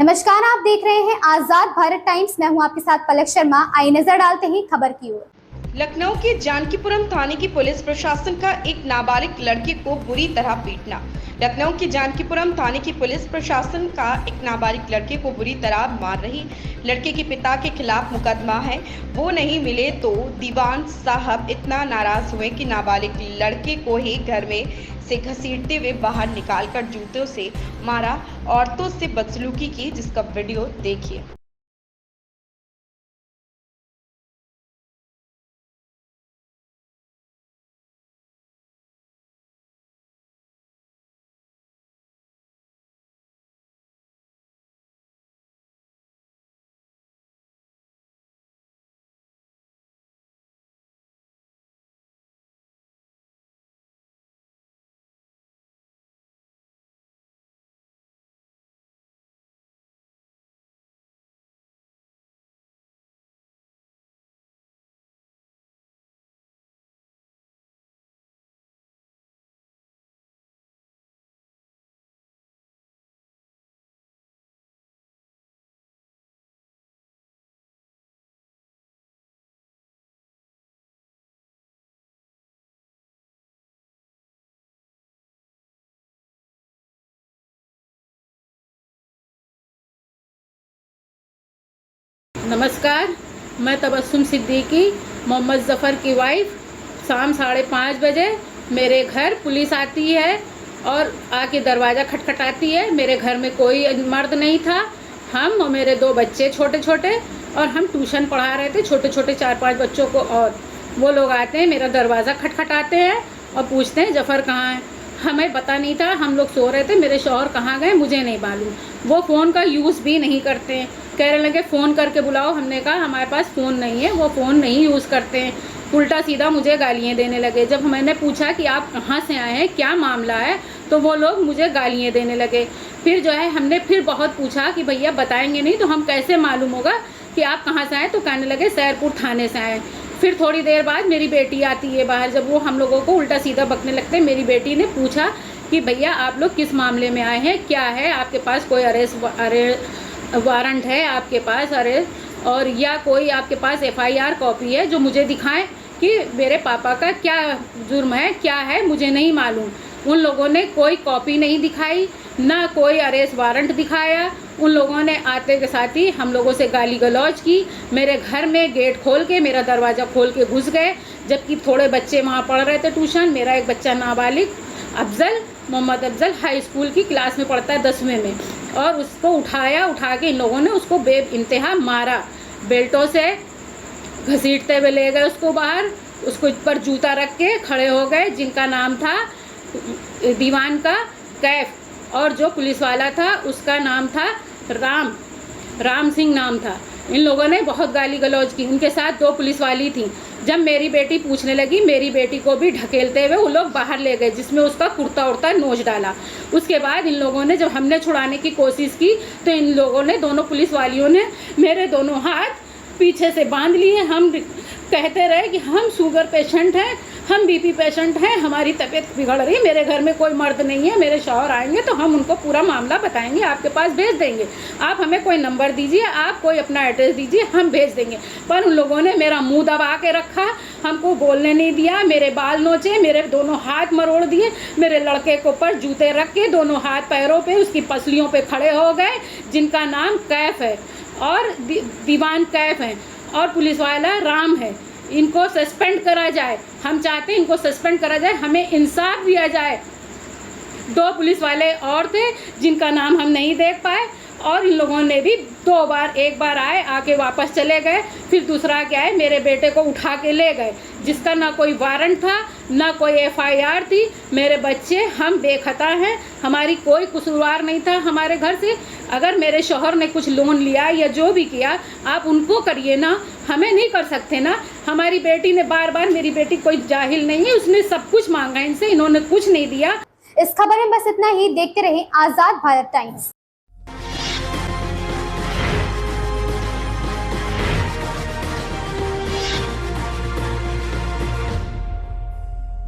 नमस्कार, आप देख रहे हैं आजाद भारत टाइम्स। मैं हूं आपके साथ पलक शर्मा। आइए नजर डालते हैं खबर की ओर। लखनऊ के जानकीपुरम थाने की पुलिस प्रशासन का एक नाबालिग लड़के को बुरी तरह पीटना। लखनऊ के जानकीपुरम थाने की पुलिस प्रशासन का एक नाबालिग लड़के को बुरी तरह मार रही लड़के के पिता के खिलाफ मुकदमा है। वो नहीं मिले तो दीवान साहब इतना नाराज हुए कि नाबालिग लड़के को ही घर में से घसीटते हुए बाहर निकालकर जूतों से मारा, औरतों से बदसलूकी की, जिसका वीडियो देखिए। नमस्कार, मैं तबस्सुम सिद्दीकी, मोहम्मद ज़फ़र की वाइफ। शाम 5:30 बजे मेरे घर पुलिस आती है और आके दरवाज़ा खटखटाती है। मेरे घर में कोई मर्द नहीं था। हम और मेरे 2 बच्चे छोटे छोटे, और हम ट्यूशन पढ़ा रहे थे छोटे छोटे 4-5 बच्चों को। और वो लोग आते हैं, मेरा दरवाज़ा खटखटाते हैं और पूछते हैं ज़फ़र कहाँ है। हमें पता नहीं था, हम लोग सो रहे थे। मेरे शौहर कहाँ गए मुझे नहीं मालूम। वो फ़ोन का यूज़ भी नहीं करते हैं। कहने लगे फ़ोन करके बुलाओ। हमने कहा हमारे पास फ़ोन नहीं है, वो फ़ोन नहीं यूज़ करते हैं। उल्टा सीधा मुझे गालियाँ देने लगे। जब मैंने पूछा कि आप कहाँ से आए हैं, क्या मामला है, तो वो लोग मुझे गालियाँ देने लगे। फिर जो है हमने फिर बहुत पूछा कि भैया बताएंगे नहीं तो हम कैसे मालूम होगा कि आप कहाँ से आए। तो कहने लगे सैरपुर थाने से आए। फिर थोड़ी देर बाद मेरी बेटी आती है बाहर। जब वो हम लोगों को उल्टा सीधा बकने लगते, मेरी बेटी ने पूछा कि भैया आप लोग किस मामले में आए हैं, क्या है, आपके पास कोई अरेस्ट वारंट है आपके पास अरेस्ट, और या कोई आपके पास FIR कॉपी है जो मुझे दिखाएं कि मेरे पापा का क्या जुर्म है, क्या है, मुझे नहीं मालूम। उन लोगों ने कोई कॉपी नहीं दिखाई, ना कोई अरेस्ट वारंट दिखाया। उन लोगों ने आते के साथ ही हम लोगों से गाली गलौज की। मेरे घर में गेट खोल के, मेरा दरवाज़ा खोल के घुस गए, जबकि थोड़े बच्चे वहाँ पढ़ रहे थे ट्यूशन। मेरा एक बच्चा नाबालिग अफजल, मोहम्मद अफजल, हाई स्कूल की क्लास में पढ़ता है 10वीं में, और उसको उठा के इन लोगों ने उसको बेइंतहा मारा। बेल्टों से घसीटते हुए ले गए उसको बाहर। उसको पर जूता रख के खड़े हो गए, जिनका नाम था दीवान का कैफ, और जो पुलिस वाला था उसका नाम था राम सिंह नाम था। इन लोगों ने बहुत गाली गलौज की। उनके साथ 2 पुलिस वाली थी। जब मेरी बेटी पूछने लगी, मेरी बेटी को भी ढकेलते हुए वो लोग बाहर ले गए, जिसमें उसका कुर्ता उड़ता नोच डाला। उसके बाद इन लोगों ने, जब हमने छुड़ाने की कोशिश की, तो इन लोगों ने, दोनों पुलिस वालियों ने मेरे दोनों हाथ पीछे से बांध लिए। हम कहते रहे कि हम शुगर पेशेंट हैं, हम BP पेशेंट हैं, हमारी तबीयत बिगड़ रही है, मेरे घर में कोई मर्द नहीं है, मेरे शौहर आएंगे तो हम उनको पूरा मामला बताएंगे, आपके पास भेज देंगे, आप हमें कोई नंबर दीजिए, आप कोई अपना एड्रेस दीजिए, हम भेज देंगे। पर उन लोगों ने मेरा मुंह दबा के रखा, हमको बोलने नहीं दिया, मेरे बाल नोचे, मेरे दोनों हाथ मरोड़ दिए, मेरे लड़के के ऊपर जूते रख के दोनों हाथ पैरों पे, उसकी पसलियों पे खड़े हो गए, जिनका नाम कैफ है और दीवान कैफ है, और पुलिस वाला राम है। इनको सस्पेंड करा जाए। हम चाहते हैं इनको सस्पेंड करा जाए, हमें इंसाफ दिया जाए। 2 पुलिस वाले और थे जिनका नाम हम नहीं देख पाए, और इन लोगों ने भी 2 बार, एक बार आए, आके वापस चले गए, फिर दूसरा क्या है, मेरे बेटे को उठा के ले गए, जिसका ना कोई वारंट था, ना कोई FIR थी। मेरे बच्चे, हम बेखता हैं, हमारी कोई कसूरवार नहीं था हमारे घर से। अगर मेरे शौहर ने कुछ लोन लिया या जो भी किया, आप उनको करिए ना, हमें नहीं कर सकते ना। हमारी बेटी ने बार बार, मेरी बेटी कोई जाहिल नहीं है, उसने सब कुछ मांगा इनसे, इन्होंने कुछ नहीं दिया। इस खबर में बस इतना ही। देखते रहें आजाद भारत टाइम्स।